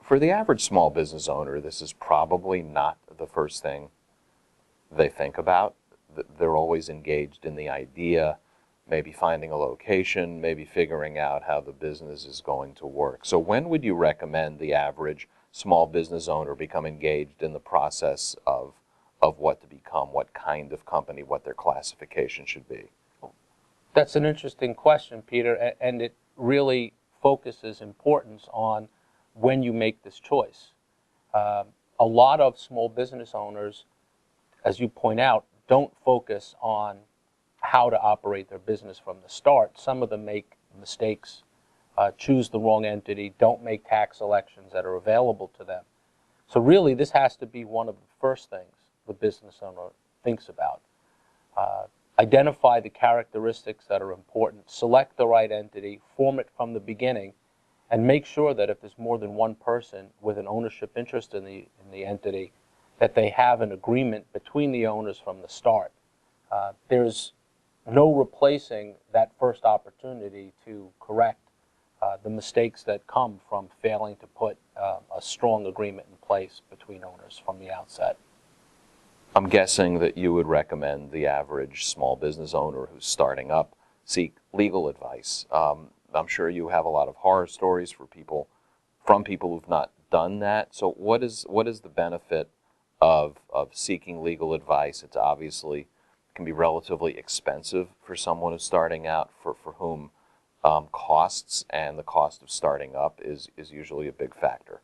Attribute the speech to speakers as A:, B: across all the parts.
A: For the average small business owner, this is probably not the first thing they think about. They're always engaged in the idea, maybe finding a location, maybe figuring out how the business is going to work. So when would you recommend the average small business owner become engaged in the process of what to become, what kind of company, what their classification should be?
B: That's an interesting question, Peter, and it really focuses importance on when you make this choice. A lot of small business owners, as you point out, don't focus on how to operate their business from the start. Some of them make mistakes, choose the wrong entity, don't make tax elections that are available to them. So really, this has to be one of the first things the business owner thinks about. Identify the characteristics that are important, select the right entity, form it from the beginning, and make sure that if there's more than one person with an ownership interest in the entity, that they have an agreement between the owners from the start. There's no replacing that first opportunity to correct the mistakes that come from failing to put a strong agreement in place between owners from the outset.
A: I'm guessing that you would recommend the average small business owner who's starting up seek legal advice. I'm sure you have a lot of horror stories from people who've not done that. So what is the benefit of seeking legal advice? It's obviously can be relatively expensive for someone who's starting out, for whom costs and the cost of starting up is usually a big factor.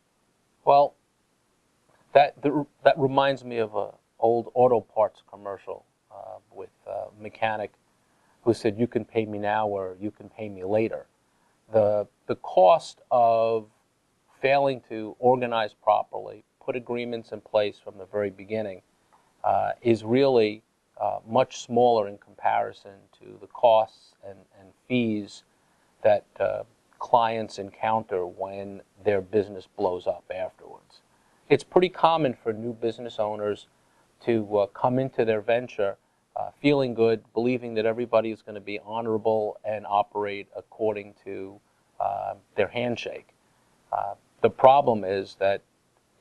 B: Well, that reminds me of a old auto parts commercial with a mechanic who said, "You can pay me now or you can pay me later." The cost of failing to organize properly, put agreements in place from the very beginning, is really much smaller in comparison to the costs and fees that clients encounter when their business blows up afterwards. It's pretty common for new business owners to come into their venture feeling good, believing that everybody is going to be honorable and operate according to their handshake. The problem is that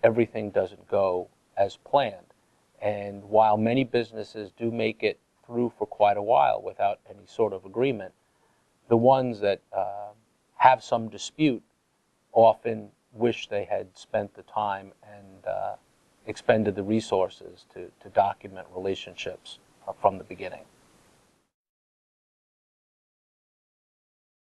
B: everything doesn't go as planned. And while many businesses do make it through for quite a while without any sort of agreement, the ones that have some dispute often wish they had spent the time and expended the resources to document relationships from the beginning.